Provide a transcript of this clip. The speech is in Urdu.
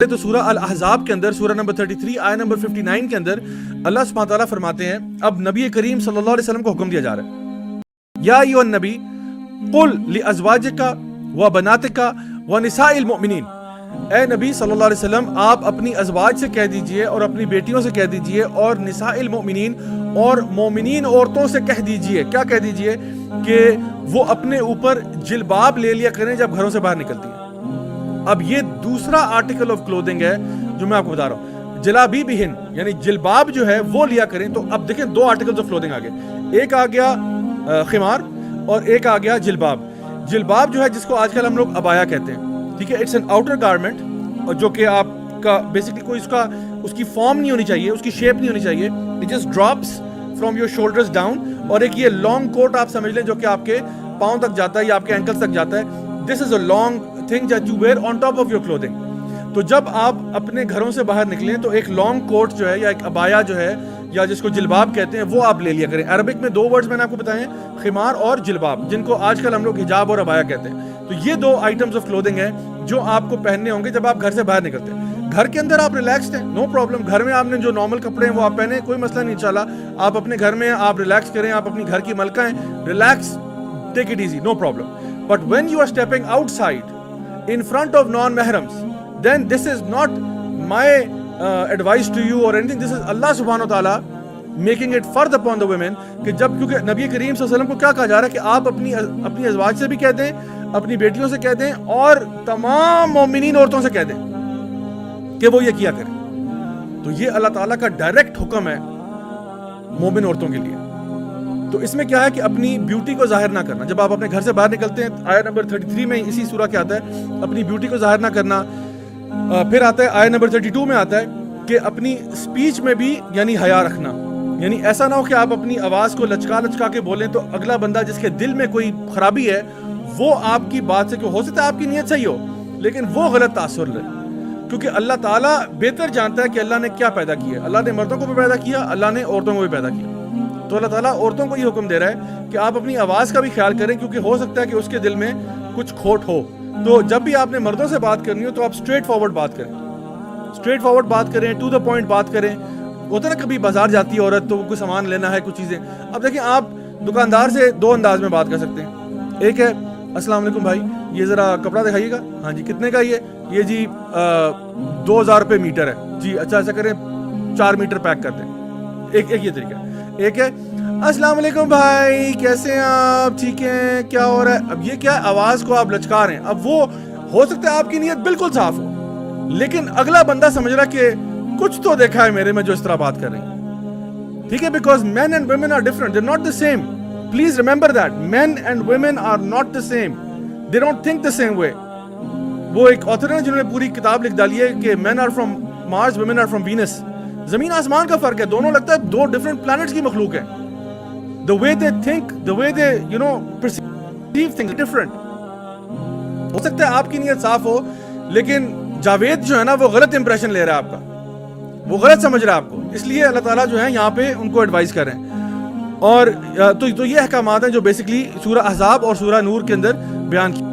تو سورہ الاحزاب کے اندر سورہ نمبر 33 آیت نمبر 59 کے اندر اللہ سبحانہ تعالیٰ فرماتے ہیں، اب نبی کریم صلی اللہ علیہ وسلم کو حکم دیا جا رہا ہے، یا ایھا النبی قل لازواجک و بناتک و نساء المؤمنین، اے نبی صلی اللہ علیہ وسلم آپ اپنی ازواج سے کہہ دیجئے اور اپنی بیٹیوں سے کہہ دیجئے اور نساء المؤمنین اور مومنین عورتوں سے کہہ دیجئے، کیا کہہ دیجئے؟ کہ وہ اپنے اوپر جلباب لے لیا کریں جب گھروں سے باہر نکلتی ہیں۔ اب یہ دوسرا آرٹیکل آف کلودنگ ہے جو میں آپ کو بتا رہا ہوں، جلابی بہن یعنی جلباب جو ہے وہ لیا کریں۔ تو اب دیکھیں دو آرٹیکلز آف کلودنگ آگے، ایک آ گیا خمار اور ایک آ گیا جلباب۔ جلباب جو ہے جس کو آج کل ہم لوگ عبایا کہتے ہیں، ٹھیک ہے، اٹس این آؤٹر گارمنٹ، اور جو کہ آپ کا بیسکلی کوئی اس کی فارم نہیں ہونی چاہیے، اس کی شیپ نہیں ہونی چاہیے، it just drops from your shoulders down. اور ایک یہ لانگ کوٹ آپ سمجھ لیں جو کہ آپ کے پاؤں تک جاتا ہے یا آپ کے اینکلز تک جاتا ہے، this is a long thing that you wear on top of your clothing. تو جب آپ اپنے گھروں سے باہر نکلیں تو ایک لانگ کوٹ جو ہے یا ایک عبایا جو ہے یا جس کو جلباب کہتے ہیں وہ آپ لے لیا کریں۔ عربک میں دو ورڈز میں نے آپ کو بتائے ہیں، خمار اور جلباب، جن کو آج کل ہم لوگ حجاب اور عبایا کہتے ہیں۔ تو یہ دو آئٹمز آف کلودنگ ہیں جو آپ کو پہننے ہوں گے جب آپ گھر سے باہر نکلتے ہیں۔ گھر کے اندر آپ ریلیکسڈ ہیں، نو پرابلم، گھر میں آپ نے جو نارمل کپڑے ہیں وہ آپ پہنے، کوئی مسئلہ نہیں، انشاءاللہ آپ اپنے گھر میں آپ ریلیکس کریں، آپ اپنی گھر کی ملکہ ہیں، relax, take it easy, no problem. But when you are stepping outside in front of non-mahrams, then this is not my advice to you or anything, this is Allah subhanahu wa ta'ala making it fard upon the women کہ جب، کیونکہ نبی کریم صلی اللہ علیہ وسلم کو کیا کہا جا رہا ہے کہ آپ اپنی ازواج سے بھی کہہ دیں، اپنی بیٹیوں سے کہہ دیں اور تمام مومنین عورتوں سے کہہ دیں کہ وہ یہ کیا کریں۔ تو یہ اللہ تعالیٰ کا ڈائریکٹ حکم ہے مومن عورتوں کے لیے۔ تو اس میں کیا ہے کہ اپنی بیوٹی کو ظاہر نہ کرنا، جب آپ اپنے گھر سے باہر نکلتے ہیں، آیت نمبر 33 میں اسی سورہ کے آتا ہے اپنی بیوٹی کو ظاہر نہ کرنا۔ پھر آتا ہے آیت نمبر 32 میں آتا ہے کہ اپنی سپیچ میں بھی یعنی حیا رکھنا، یعنی ایسا نہ ہو کہ آپ اپنی آواز کو لچکا کے بولیں تو اگلا بندہ جس کے دل میں کوئی خرابی ہے وہ آپ کی بات سے، ہو سکتا ہے آپ کی نیت صحیح ہو لیکن وہ غلط تاثر لے، کیونکہ اللہ تعالیٰ بہتر جانتا ہے کہ اللہ نے کیا پیدا کیا۔ اللہ نے مردوں کو بھی پیدا کیا، اللہ نے عورتوں کو بھی پیدا کیا۔ تو اللہ تعالیٰ عورتوں کو یہ حکم دے رہا ہے کہ آپ اپنی آواز کا بھی خیال کریں، کیونکہ ہو سکتا ہے کہ اس کے دل میں کچھ کھوٹ ہو۔ تو جب بھی آپ نے مردوں سے بات کرنی ہو تو آپ اسٹریٹ فارورڈ بات کریں، اسٹریٹ فارورڈ بات کریں، ٹو دا پوائنٹ بات کریں۔ ہوتا ہے نا کبھی بازار جاتی ہے عورت تو کوئی سامان لینا ہے، کچھ چیزیں، اب دیکھیں آپ دکاندار سے دو انداز میں بات کر سکتے ہیں۔ ایک ہے السلام علیکم بھائی، یہ ذرا کپڑا دکھائیے گا، ہاں جی کتنے کا یہ جی 2000 روپے میٹر ہے جی، اچھا ایسا کریں 4 میٹر پیک کر دیں۔ ایک یہ طریقہ ہے۔ ایک ہے السلام علیکم بھائی کیسے ہیں آپ، ٹھیک ہیں، کیا ہو رہا ہے؟ اب یہ کیا ہے، آواز کو آپ لچکا رہے ہیں۔ اب وہ ہو سکتا ہے آپ کی نیت بالکل صاف ہو لیکن اگلا بندہ سمجھ رہا کہ کچھ تو دیکھا ہے میرے میں جو اس طرح بات کر رہے ہیں، ٹھیک ہے، because men and women are different, they are not the same, please remember that, men and women are not the same, they don't think the same way. وہ ایک آتھر ہے جنہوں نے پوری کتاب لکھ ڈالی ہے کہ men are from Mars, women are from Venus, زمین آسمان کا فرق ہے، دونوں لگتا ہے دو ڈفرنٹ پلانٹس کی مخلوق ہیں۔ The way they think, the way they, perceive things different. ہو سکتا ہے آپ کی نیت صاف ہو لیکن جاوید جو ہے نا وہ غلط امپریشن لے رہا ہے آپ کا، وہ غلط سمجھ رہا ہے آپ کو، اس لیے اللہ تعالیٰ جو ہے یہاں پہ ان کو ایڈوائز کریں۔ اور تو یہ احکامات ہیں جو بیسکلی سورہ احزاب اور سورہ نور کے اندر بیان کی۔